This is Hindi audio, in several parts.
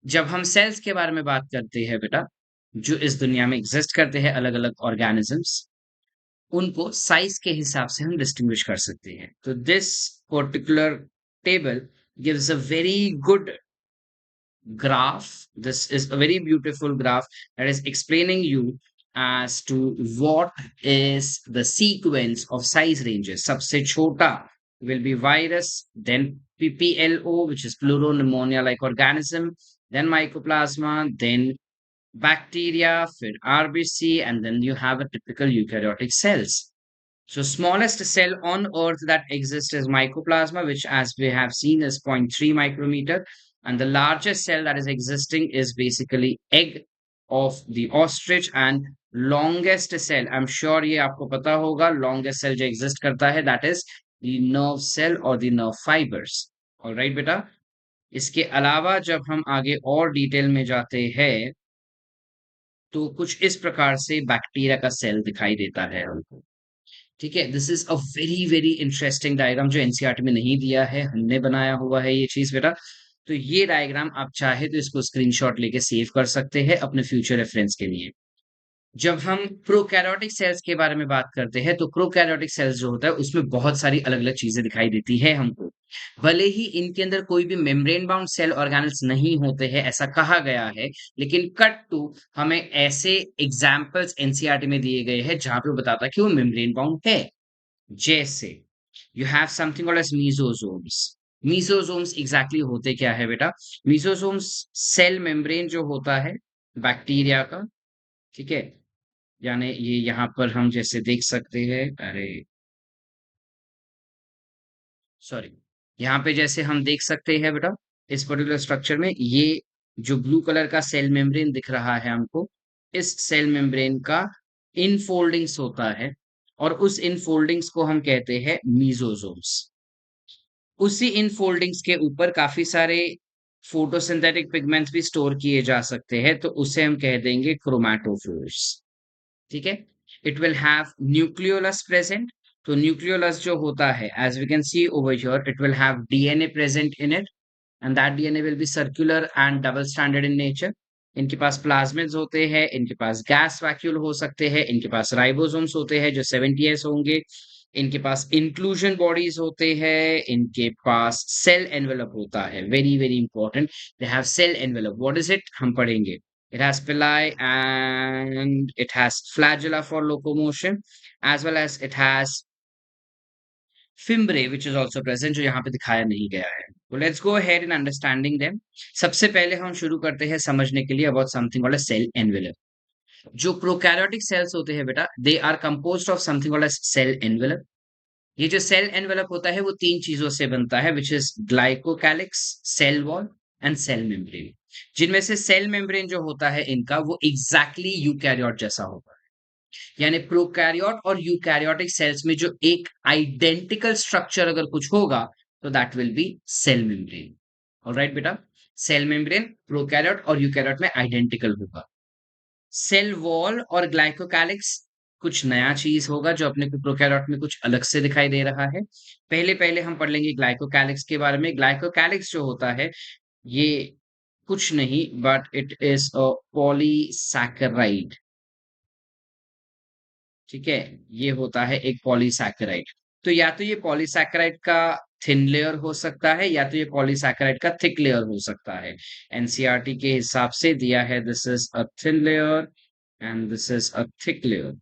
जब हम सेल्स के बारे में बात करते हैं बेटा, जो इस दुनिया में एग्जिस्ट करते हैं अलग-अलग ऑर्गेनिजम्स, उनको साइज के हिसाब से हम डिस्टिंग्विश कर सकते हैं। तो this particular table gives a very good graph. This is a very beautiful graph that is explaining you as to what is the sequence of size ranges. सबसे छोटा will be virus, then PPLO, which is pleuropneumonia like organism, then mycoplasma, then bacteria, फिर RBC, and then you have a typical eukaryotic cells. So smallest cell on earth that exists is mycoplasma, which as we have seen is 0.3 micrometer. And the largest cell that is existing is basically egg of the ostrich, and longest cell, I'm sure ये आपको पता होगा, longest cell जो exist करता है that is the nerve cell or the nerve fibers. All right बेटा, इसके अलावा जब हम आगे और डिटेल में जाते हैं तो कुछ इस प्रकार से बैक्टीरिया का सेल दिखाई देता है हमको। ठीक है, this is a very very interesting diagram जो एनसीईआरटी में नहीं दिया है, हमने बनाया हुआ है ये चीज बेटा। तो ये डायग्राम आप चाहे तो इसको स्क्रीनशॉट लेके सेव कर सकते हैं अपने फ्यूचर रेफरेंस के लिए। जब हम प्रोकैरियोटिक सेल्स के बारे में बात करते हैं तो प्रोकैरियोटिक सेल्स जो होता है उसमें बहुत सारी अलग अलग चीजें दिखाई देती है हमको। भले ही इनके अंदर कोई भी मेम्ब्रेन बाउंड सेल ऑर्गेनल्स नहीं होते हैं ऐसा कहा गया है, लेकिन कट टू हमें ऐसे एग्जाम्पल्स एनसीईआरटी में दिए गए हैं जहां पे वो बताता है कि वो मेम्ब्रेन बाउंड है। जैसे you have something called as mesosomes. Mesosomes exactly होते क्या है बेटा? मीसोसोम्स सेल मेम्ब्रेन जो होता है बैक्टीरिया का, ठीक है, यानी ये यहाँ पर हम जैसे देख सकते हैं, अरे सॉरी, यहाँ पे जैसे हम देख सकते हैं बेटा, इस पर्टिकुलर स्ट्रक्चर में ये जो ब्लू कलर का सेल मेम्ब्रेन दिख रहा है हमको, इस सेल मेम्ब्रेन का इनफोल्डिंग्स होता है और उस इनफोल्डिंग्स को हम कहते हैं मीसोसोम्स। उसी इनफोल्डिंग्स के ऊपर काफी सारे फोटोसिंथेटिक पिगमेंट्स भी स्टोर किए जा सकते हैं, तो उसे हम कह देंगे क्रोमैटोफोर्स। ठीक है, it will have nucleolus present. तो न्यूक्लियोलस जो होता है, as we can see over here, it will have DNA present in it, and that DNA will be circular and double standard in nature. इनके पास प्लाज्मिड्स होते हैं, इनके पास गैस वैक्यूल हो सकते हैं, इनके पास राइबोसोम्स होते हैं जो 70s होंगे, इनके पास इंक्लूजन बॉडीज होते हैं, इनके पास सेल एनवेलप होता है, very very important, they have cell envelope. What is it, हम पढ़ेंगे। It has villi and it has flagella for locomotion, as well as it has fimbriae, which is also present, जो यहाँ पे दिखाया नहीं गया है। So let's go ahead in understanding them. सबसे पहले हम शुरू करते हैं समझने के लिए about something called a cell envelope. जो प्रोकैरियोटिक सेल्स होते हैं बेटा, they are composed of something called as cell envelope. ये जो सेल एनवेलप होता है वो तीन चीजों से बनता है, which is glycocalyx, cell wall and cell membrane. जिनमें से सेल मेम्ब्रेन जो होता है इनका वो एग्जैक्टली यूकैरियोट जैसा होता है, यानी प्रोकैरियोट और यूकैरियोटिक सेल्स में जो एक आइडेंटिकल स्ट्रक्चर अगर कुछ होगा तो that will be cell membrane. Alright बेटा, सेल मेम्ब्रेन प्रोकैरियोट और यूकैरियोट में आइडेंटिकल होगा। सेल वॉल और ग्लाइकोकैलिक्स कुछ नया चीज होगा जो अपने को प्रोकैरियोट में कुछ अलग से दिखाई दे रहा है। पहले पहले हम पढ़ लेंगे ग्लाइकोकैलिक्स के बारे में। ग्लाइकोकैलिक्स जो होता है ये कुछ नहीं but it is a polysaccharide. ठीक है, ये होता है एक पॉलीसैकेराइड। तो या तो ये पॉलीसैकेराइड का थिन लेयर हो सकता है या तो ये पॉलीसैकेराइड का थिक लेयर हो सकता है। एनसीईआरटी के हिसाब से दिया है this is a thin layer and this is a thick layer.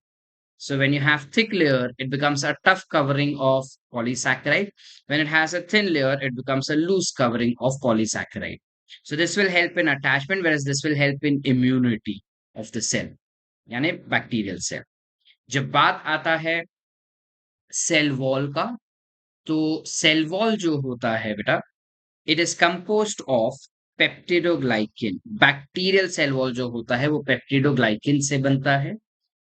So when you have thick layer, it becomes a tough covering of polysaccharide. When it has a thin layer, it becomes a loose covering of polysaccharide. So this will help in attachment, whereas this will help in immunity of the cell, यानी bacterial cell. जब बात आता है सेल वॉल का, तो सेल वॉल जो होता है बेटा, it is composed of peptidoglycan. Bacterial cell wall जो होता है वो पेप्टिडोग्लाइकिन से बनता है,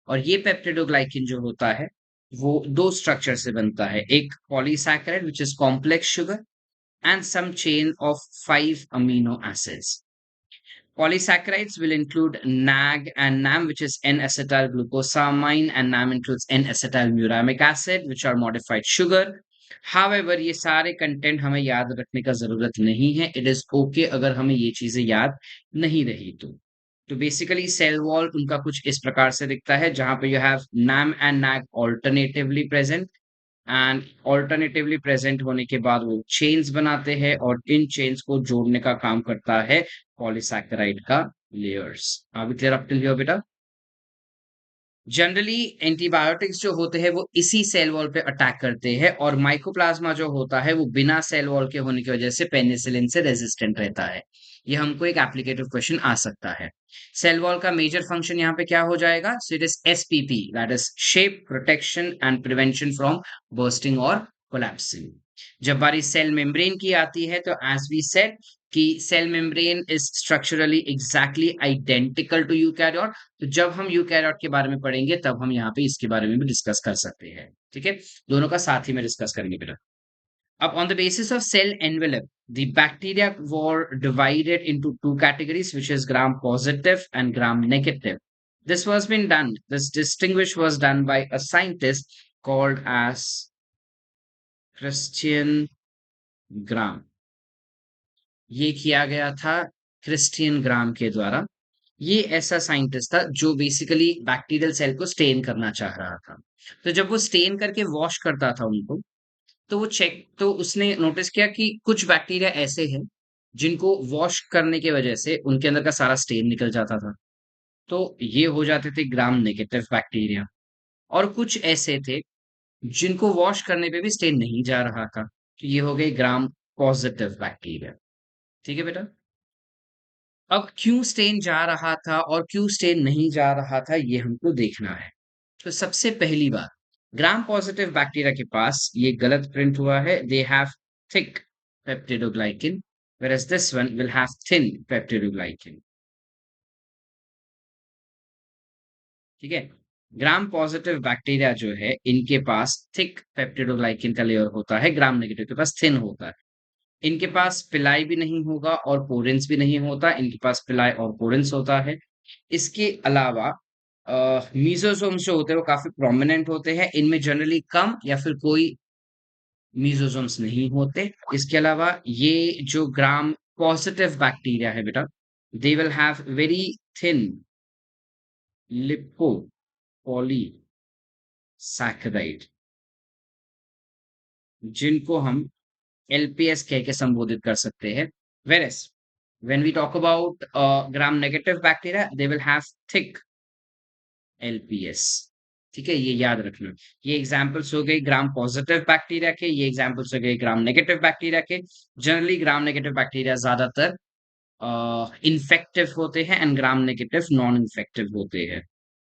और ये पेप्टिडोग्लाइकिन जो होता है वो दो स्ट्रक्चर से बनता है, एक polysaccharide which is complex sugar and some chain of 5 amino acids. Polysaccharides will include NAG and NAM, which is N-acetyl glucosamine, and NAM includes N-acetyl muramic acid, which are modified sugar. However ये सारे कंटेंट हमें याद रखने का ज़रूरत नहीं है। इट इज़ ओके अगर हमें ये चीज़ें याद नहीं रही तो। तो बेसिकली सेल वॉल उनका कुछ इस प्रकार से दिखता है जहाँ पे यू हैव नाम and nag alternatively present and alternatively present होने के बाद वो चेन्स बनाते हैं और इन चेन्स को जोड़ने का काम करता है पॉलीसैकेराइड का layers. Are we clear up till here बेटा? जनरली एंटीबायोटिक्स जो होते हैं वो इसी सेल वॉल पे अटैक करते हैं और माइकोप्लाज्मा जो होता है वो बिना सेल वॉल के होने की वजह से पेनिसिलिन से रेजिस्टेंट रहता है। ये हमको एक एप्लीकेटिव क्वेश्चन आ सकता है। सेल वॉल का मेजर फंक्शन यहाँ पे क्या हो जाएगा? So it is SPP, that is shape protection and prevention from bursting और कोलैप्सिंग। जब बारी सेल मेम्ब्रेन की आती है तो एज वी सेड कि cell membrane is structurally exactly identical to eukaryote. तो जब हम यूकैरियोट के बारे में पढ़ेंगे तब हम यहाँ पे इसके बारे में भी डिस्कस कर सकते हैं। ठीक है, दोनों का साथ ही में डिस्कस करेंगे बेटा। अब on the basis of cell envelope, the bacteria were divided into two categories, which is gram positive and gram negative. This distinguish was done by a scientist called as Christian Gram. ये किया गया था क्रिस्टियन ग्राम के द्वारा। ये ऐसा साइंटिस्ट था जो बेसिकली बैक्टीरियल सेल को स्टेन करना चाह रहा था। तो जब वो स्टेन करके वॉश करता था उनको, तो उसने नोटिस किया कि कुछ बैक्टीरिया ऐसे हैं जिनको वॉश करने की वजह से उनके अंदर का सारा स्टेन निकल जाता था। तो ये हो जाते थे ग्राम नेगेटिव बैक्टीरिया। और कुछ ऐसे थे जिनको वॉश करने पे भी स्टेन नहीं जा रहा था। तो ये हो गए ग्राम पॉजिटिव बैक्टीरिया। ठीक है बेटा? अब क्यों स्टेन जा रहा था और क्यों स्टेन नहीं जा रहा था ये हमको देखना है। तो सबसे पहली बात, ग्राम पॉजिटिव बैक्टीरिया के पास ये गलत प्रिंट हुआ है। They have thick peptidoglycan whereas this one will have thin peptidoglycan। ठीक है, ग्राम पॉजिटिव बैक्टीरिया जो है इनके पास थिक पेप्टिडोग्लाइकिन का लेयर होता है, ग्राम नेगेटिव के पास थिन होता है। इनके पास पिलाई भी नहीं होगा और पोरेंस भी नहीं होता, इनके पास पिलाई और पोरेंस होता है। इसके अलावा मीजोसोम्स जो होते हैं वो काफी प्रोमिनेंट होते हैं, इनमें जनरली कम या फिर कोई मीजोसोम्स नहीं होते। इसके अलावा ये जो ग्राम पॉजिटिव बैक्टीरिया है बेटा, they will have very thin lipo polysaccharide जिनको हम एलपीएस कह के संबोधित कर सकते हैं। Whereas when we talk about gram negative bacteria they will have thick LPS. ठीक है, ये याद रखना। ये एग्जांपल्स हो गए ग्राम पॉजिटिव बैक्टीरिया के, ये एग्जांपल्स हो गए ग्राम नेगेटिव बैक्टीरिया के। जनरली ग्राम नेगेटिव बैक्टीरिया ज्यादातर इन्फेक्टिव होते हैं and gram negative non infective होते हैं।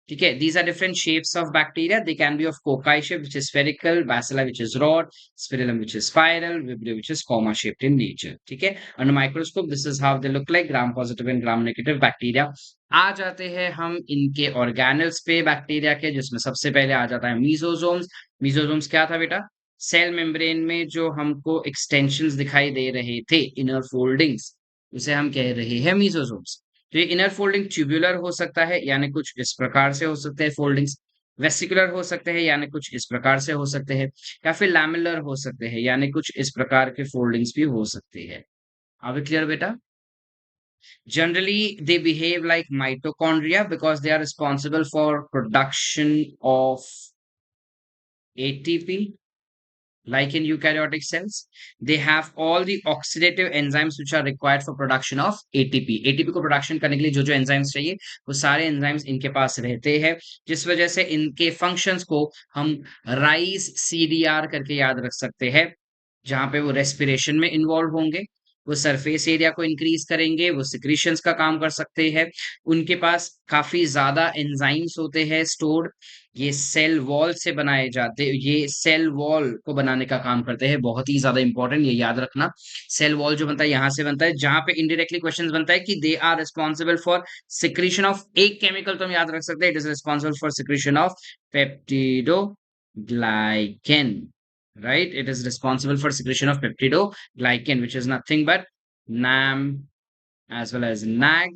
ठीक है, these are different shapes of bacteria. They can be of cocci shape, which is spherical, bacilli, which is rod, spirillum, which is spiral, vibrio, which is comma shaped in nature. ठीक है, under microscope, this is how they look like, gram positive and gram negative bacteria। आ जाते हैं हम इनके ऑर्गेनल्स पे बैक्टीरिया के, जिसमें सबसे पहले आ जाता है मीजोजोम्स। मीजोजोम्स क्या था बेटा? सेल मेम्ब्रेन में जो हमको एक्सटेंशंस दिखाई दे रहे थे, इनर फोल्डिंग्स, उसे हम कह रहे हैं मीजोजोम्स। तो ये इनर फोल्डिंग ट्यूबुलर हो सकता है, यानी कुछ इस प्रकार से हो सकते हैं फोल्डिंग्स। वेसिकुलर हो सकते हैं, यानी कुछ इस प्रकार से हो सकते हैं। या फिर लैमेलर हो सकते हैं, यानी कुछ इस प्रकार के फोल्डिंग्स भी हो सकती है। आर वी क्लियर बेटा? Generally, they behave like mitochondria because they are responsible for production of ATP. Like in eukaryotic cells, they have all the oxidative enzymes which are required for production of ATP। ATP को प्रोडक्शन करने के लिए जो जो एंजाइम्स चाहिए वो सारे एंजाइम्स इनके पास रहते हैं, जिस वजह से इनके फंक्शंस को हम राइस सीडीआर करके याद रख सकते हैं। जहां पे वो रेस्पिरेशन में इन्वॉल्व होंगे, वो सरफेस एरिया को इंक्रीज करेंगे, वो सिक्रीशंस का काम कर सकते हैं। उनके पास काफी ज्यादा एंजाइम्स होते हैं स्टोर्ड। ये सेल वॉल से बनाए जाते, ये सेल वॉल को बनाने का काम करते हैं। बहुत ही ज्यादा इंपॉर्टेंट, ये याद रखना। सेल वॉल जो बनता है यहाँ से बनता है, जहां पे इनडायरेक्टली क्वेश्चन बनता है कि they are responsible for secretion of एक केमिकल, तो हम याद रख सकते हैं it is responsible for secretion of peptidoglycan. right, it is responsible for secretion of peptidoglycan, which is nothing but NAM as well as NAG,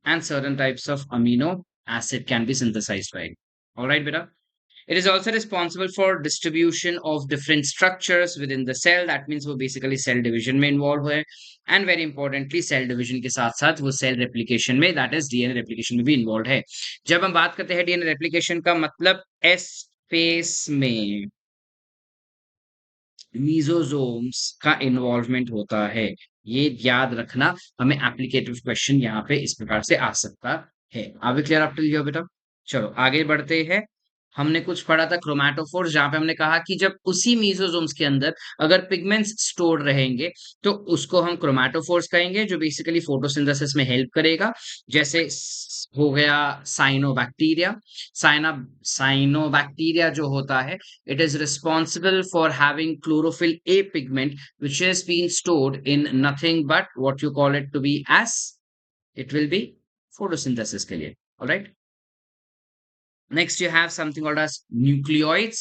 and certain types of amino acid can be synthesized by it. All right beta, It is also responsible for distribution of different structures within the cell. That means वो basically cell division में involve है, and very importantly cell division के साथ साथ वो cell replication में, that is DNA replication में भी involved है. जब हम बात करते हैं DNA replication का मतलब S phase में मीजोजोम्स का इन्वॉल्वमेंट होता है. ये याद रखना, हमें एप्लीकेटिव क्वेश्चन यहाँ पे इस प्रकार से आ सकता है. आगे क्लियर अप टू यू बेटा? चलो आगे बढ़ते हैं. हमने कुछ पढ़ा था क्रोमैटोफोर्स, जहां पे हमने कहा कि जब उसी मीजोजोम्स के अंदर अगर पिगमेंट्स स्टोर्ड रहेंगे तो उसको हम क्रोमैटोफोर्स कहेंगे, जो बेसिकली फोटोसिंथेसिस में हेल्प करेगा. जैसे हो गया साइनोबैक्टीरिया. साइनोबैक्टीरिया जो होता है, it is responsible for having chlorophyll A pigment which has been stored in nothing but what you call it to be as, it will be photosynthesis के लिए. All right. Next you have something called as nucleoids.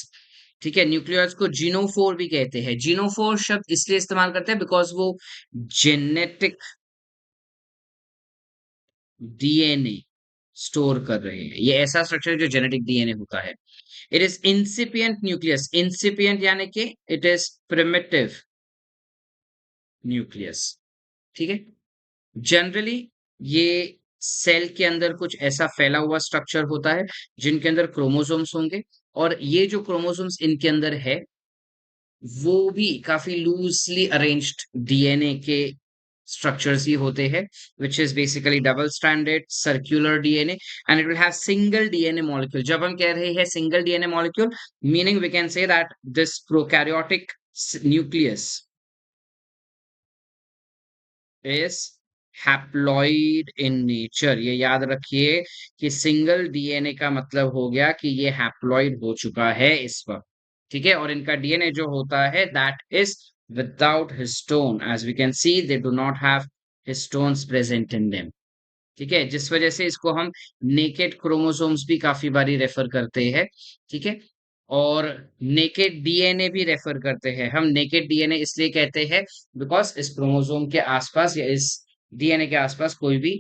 ठीक है, न्यूक्लियोइड्स को जीनोफोर भी कहते हैं. जीनोफोर शब्द इसलिए इस्तेमाल करते हैं बिकॉज वो जेनेटिक डीएनए स्टोर कर रहे हैं. ये ऐसा स्ट्रक्चर है जो जेनेटिक डीएनए होता है. It is incipient nucleus. Incipient यानी कि इट इज प्रिमिटिव न्यूक्लियस. ठीक है. जनरली ये सेल के अंदर कुछ ऐसा फैला हुआ स्ट्रक्चर होता है जिनके अंदर क्रोमोसोम्स होंगे, और ये जो क्रोमोसोम्स इनके अंदर है वो भी काफी लूजली अरेंज्ड डीएनए के structures ही होते हैं, which is basically double stranded circular DNA, and it will have single DNA molecule. जब हम कह रहे हैं single DNA molecule, meaning we can say that this prokaryotic nucleus is haploid in nature. ये याद रखिए कि सिंगल डीएनए का मतलब हो गया कि ये हैप्लॉइड हो चुका है इस वक्त. ठीक है. और इनका डीएनए जो होता है that is without histone. As we can see, they do not have histones present in them. ठीक है, जिस वजह से इसको हम नेकेड क्रोमोसोम्स भी काफी बारी रेफर करते हैं. ठीक है. और नेकेड डीएनए भी रेफर करते हैं. हम नेकेड डीएनए इसलिए कहते हैं बिकॉज इस क्रोमोसोम के आसपास या इस डीएनए के आसपास कोई भी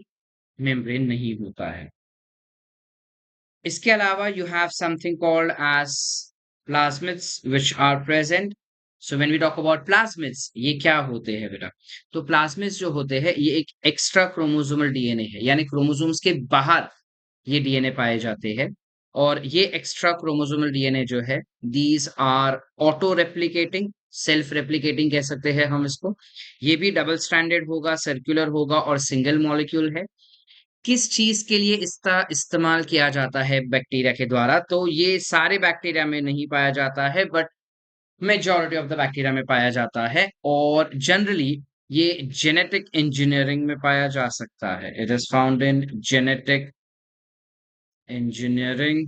मेम्ब्रेन नहीं होता है. इसके अलावा you have something called as plasmids which are present. So when we talk about plasmids, ये क्या होते हैं बेटा? तो प्लाज्मिड्स जो होते हैं ये एक एक्स्ट्रा क्रोमोसोमल डीएनए है, यानी क्रोमोसोम्स के बाहर ये डीएनए पाए जाते हैं. और ये एक्स्ट्रा क्रोमोसोमल डीएनए जो है, these are auto replicating, self replicating कह सकते हैं हम इसको. ये भी डबल स्ट्रैंडेड होगा, सर्कुलर होगा और सिंगल मॉलिक्यूल है. किस चीज के लिए इसका इस्तेमाल किया जाता है बैक्टीरिया के द्वारा? तो ये सारे बैक्टीरिया में नहीं पाया जाता है, but majority of the bacteria में पाया जाता है. और जनरली ये जेनेटिक इंजीनियरिंग में पाया जा सकता है. It is found in genetic engineering.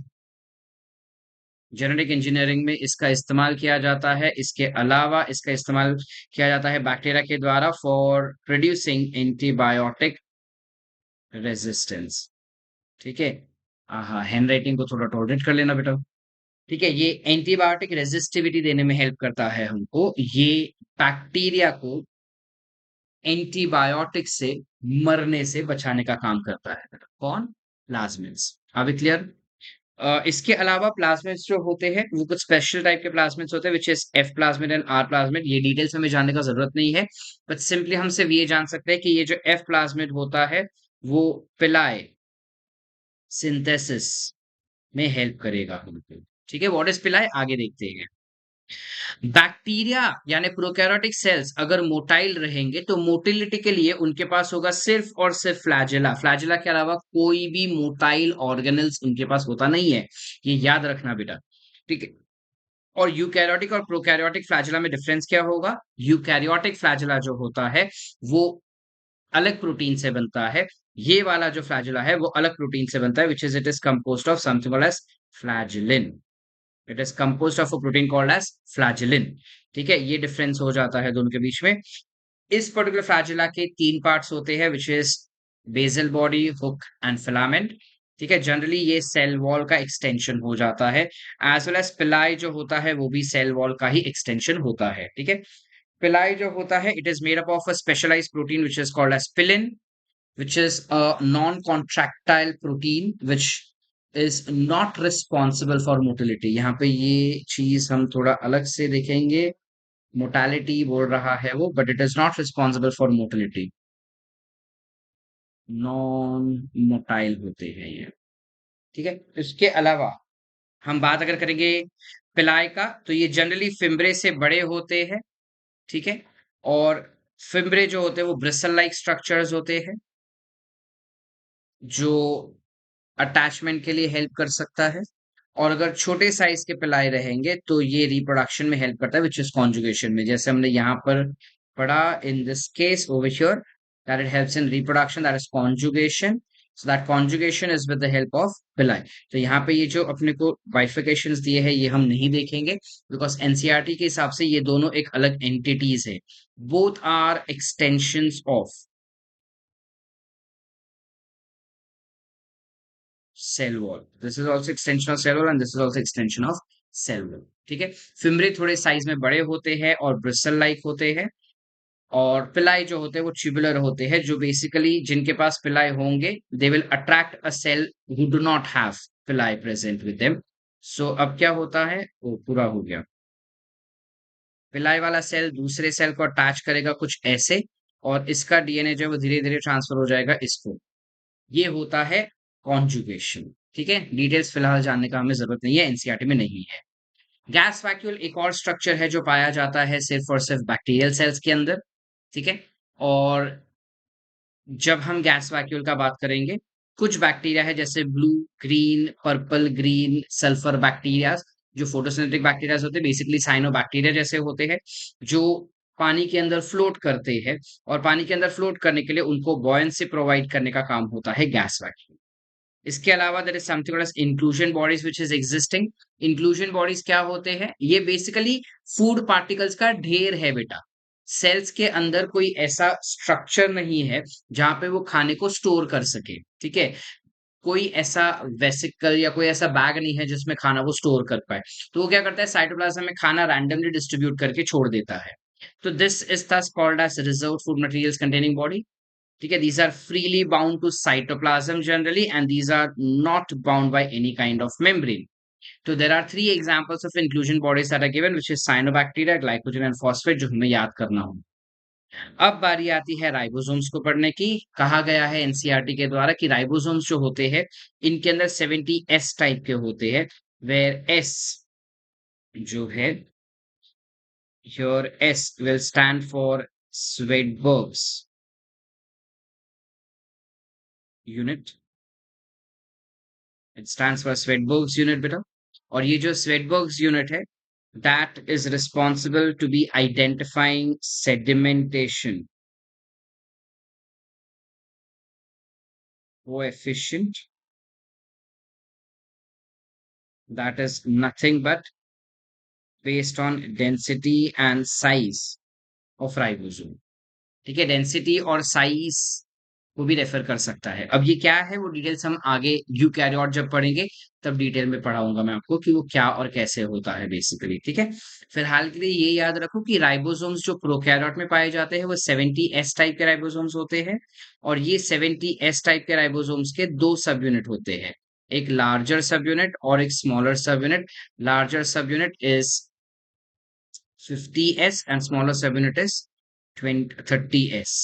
Genetic engineering में इसका इस्तेमाल किया जाता है. इसके अलावा इसका इस्तेमाल किया जाता है बैक्टीरिया के द्वारा फॉर प्रोड्यूसिंग एंटीबायोटिक रेजिस्टेंस. ठीक है. हाँ, हैंड राइटिंग को थोड़ा टॉलरेट कर लेना बेटा. ठीक है. ये एंटीबायोटिक रेजिस्टिविटी देने में हेल्प करता है हमको. ये बैक्टीरिया को एंटीबायोटिक से मरने से बचाने का काम करता है बेटा. कौन? प्लाज्मिड्स. अभी क्लियर? इसके अलावा प्लाज्मिड्स जो होते हैं वो कुछ स्पेशल टाइप के प्लाज्मिड्स होते हैं, which is F plasmid and R plasmid. ये डिटेल्स हमें जानने का जरूरत नहीं है, बट सिंपली हम सिर्फ ये जान सकते हैं कि ये जो एफ प्लाज्मिड होता है वो पिलाए सिंथेसिस में हेल्प करेगा हमको. ठीक है. व्हाट इज पिलाए, आगे देखते हैं. बैक्टीरिया यानी प्रोकैरियोटिक सेल्स अगर मोटाइल रहेंगे तो मोटिलिटी के लिए उनके पास होगा सिर्फ और सिर्फ फ्लैजेला. फ्लैजेला के अलावा कोई भी मोटाइल ऑर्गेनल्स उनके पास होता नहीं है. ये याद रखना बेटा. ठीक है. और यूकैरियोटिक और प्रोकैरियोटिक फ्लैजेला में डिफरेंस क्या होगा? यूकैरियोटिक फ्लैजेला जो होता है वो अलग प्रोटीन से बनता है. ये वाला जो फ्लैजेला है वो अलग प्रोटीन से बनता है, which is it is composed of something called as flagellin. It is composed of a protein called as flagellin. ठीक है. ये डिफरेंस हो जाता है दोनों के बीच में. इस पर्टिकुलर फ्लैजिला के 3 पार्ट्स होते हैं, which is basal body, hook and filament. ठीक है. जनरली ये सेल वॉल का एक्सटेंशन हो जाता है. एज वेल एज पिलाई जो होता है वो भी सेल वॉल का ही एक्सटेंशन होता है. ठीक है. पिलाई जो होता है it is made up of a specialised protein which is called as pilin, which is a non-contractile protein which is not responsible for motility. यहाँ पे ये चीज हम थोड़ा अलग से देखेंगे। मोटालिटी बोल रहा है वो, but it is not responsible for motility. Non motile होते हैं ये। ठीक है, इसके अलावा हम बात अगर करेंगे पिलाई का, तो ये जनरली फिम्ब्रे से बड़े होते हैं। ठीक है, और फिम्ब्रे जो होते हैं वो ब्रिसल लाइक स्ट्रक्चर्स होते हैं, जो अटैचमेंट के लिए हेल्प कर सकता है। और अगर छोटे साइज के पिलाई रहेंगे तो ये रिप्रोडक्शन में हेल्प करता है, विच इज कॉन्जुगेशन में, जैसे हमने यहाँ पर पढ़ा in this case over here, that it helps in reproduction, that is conjugation. So that conjugation is with the help of पिलाई। तो यहाँ पे ये जो अपने को बाइफिकेशंस दिए हैं ये हम नहीं देखेंगे, बिकॉज एनसीईआरटी के हिसाब से ये दोनों एक अलग एंटिटीज है। Both are extensions of cell wall. This is also extension of cell wall and this is also extension of cell wall. ठीक है, फिम्बरे थोड़े साइज में बड़े होते हैं और ब्रिस्टल लाइक होते हैं, और पिलाई जो होते हैं वो ट्यूबुलर होते हैं, जो बेसिकली जिनके पास पिलाई होंगे they will attract a cell who do not have pili present with them. So अब क्या होता है, वो पूरा हो गया। पिलाई वाला सेल दूसरे सेल को अटैच करेगा कुछ ऐसे, और इसका डीएनए जो है वो धीरे धीरे ट्रांसफर हो जाएगा इसको। ये होता है कॉन्जुगेशन। ठीक है, डिटेल्स फिलहाल जानने का हमें जरूरत नहीं है, एनसीईआरटी में नहीं है। गैस वैक्यूल एक और स्ट्रक्चर है जो पाया जाता है सिर्फ और सिर्फ बैक्टीरियल सेल्स के अंदर। ठीक है, और जब हम गैस वैक्यूल का बात करेंगे, कुछ बैक्टीरिया है जैसे blue, green, purple, green sulphur bacteria, जो फोटोसिंथेटिक बैक्टीरिया होते हैं, बेसिकली साइनोबैक्टीरिया जैसे होते हैं, जो पानी के अंदर फ्लोट करते हैं, और पानी के अंदर फ्लोट करने के लिए उनको बॉयंसी प्रोवाइड करने का काम होता है गैस वैक्यूम। इसके अलावा there is something called as inclusion bodies which is existing. Inclusion bodies क्या होते हैं, ये बेसिकली फूड पार्टिकल्स का ढेर है बेटा। सेल्स के अंदर कोई ऐसा स्ट्रक्चर नहीं है जहां पे वो खाने को स्टोर कर सके। ठीक है, कोई ऐसा वेसिकल या कोई ऐसा बैग नहीं है जिसमें खाना वो स्टोर कर पाए। तो वो क्या करता है, साइटोप्लाज्म में खाना रैंडमली डिस्ट्रीब्यूट करके छोड़ देता है। तो this is thus called as reserve food materials containing body. ठीक है, these are freely bound to cytoplasm generally, and these are not bound by any kind of membrane. So there are three examples of inclusion bodies that are given, which is cyanobacteria, glycogen and phosphate, जो हमें याद करना हो। अब बारी आती है राइबोसोम्स को पढ़ने की। कहा गया है एनसीईआरटी के द्वारा कि राइबोसोम्स जो होते हैं इनके अंदर 70 एस टाइप के होते हैं, वेयर एस जो है, here S will stand for Svedberg's unit. It stands for Svedberg's unit बेटा। और ये जो Svedberg's unit है, that is responsible to be identifying sedimentation coefficient, that is nothing but based on density and size of ribosome। ठीक है, डेंसिटी और साइज को भी रेफर कर सकता है। अब ये क्या है वो डिटेल्स हम आगे यूकैरियोट जब पढ़ेंगे तब डिटेल में पढ़ाऊंगा मैं आपको कि वो क्या और कैसे होता है बेसिकली। ठीक है, फिलहाल के लिए ये याद रखो कि राइबोसोम्स जो प्रोकैरियोट में पाए जाते हैं वो 70 एस टाइप के राइबोसोम्स होते हैं, और ये 70 एस टाइप के राइबोसोम्स के दो सब यूनिट होते हैं, एक लार्जर सब यूनिट और एक स्मॉलर सब यूनिट। लार्जर सब unit is 50s and smaller subunit is 30s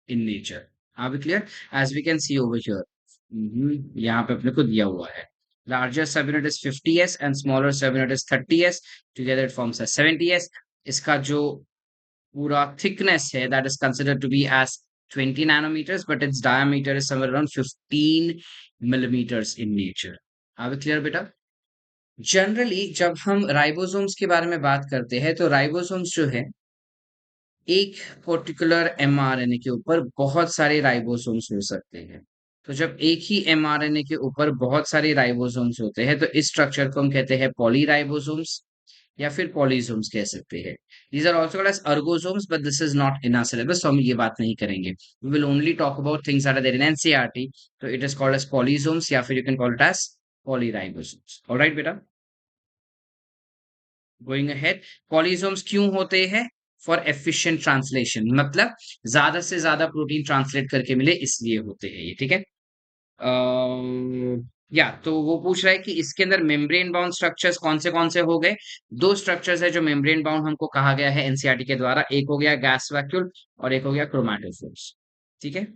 in nature. Are we clear? As we can see over here, यहाँ पे अपने को दिया हुआ है, larger subunit is 50s and smaller subunit is 30s. Together it forms a 70s. इसका जो पूरा thickness है that is considered to be as 20 nanometers, but its diameter is somewhere around 15 millimeters in nature. Are we clear बेटा? जनरली जब हम राइबोसोम्स के बारे में बात करते हैं तो राइबोसोम्स जो है एक पर्टिकुलर एमआरएनए के ऊपर बहुत सारे राइबोसोम्स हो सकते हैं। तो जब एक ही एमआरएनए के ऊपर बहुत सारे राइबोसोम्स होते हैं तो इस स्ट्रक्चर को हम कहते हैं पॉलीराइबोसोम्स या फिर पॉलीसोम्स कह सकते हैं। These are also called as ergosomes, but this is not in our syllabus, तो हम ये बात नहीं करेंगे। We will only talk about things that are there in NCERT. तो it is called as polysomes या फिर you can call it as polyribosomes. Alright बेटा, गोइंग अहेड, पॉलीसोम्स क्यों होते हैं? फॉर एफिशिएंट ट्रांसलेशन, मतलब ज्यादा से ज्यादा प्रोटीन ट्रांसलेट करके मिले इसलिए होते हैं ये। ठीक है, या तो वो पूछ रहा है कि इसके अंदर मेम्ब्रेन बाउंड स्ट्रक्चर्स कौन से हो गए। दो स्ट्रक्चर्स है जो मेम्ब्रेन बाउंड हमको कहा गया है एनसीईआरटी के द्वारा, एक हो गया गैस वैक्यूल और एक हो गया क्रोमैटोफोर्स। ठीक है।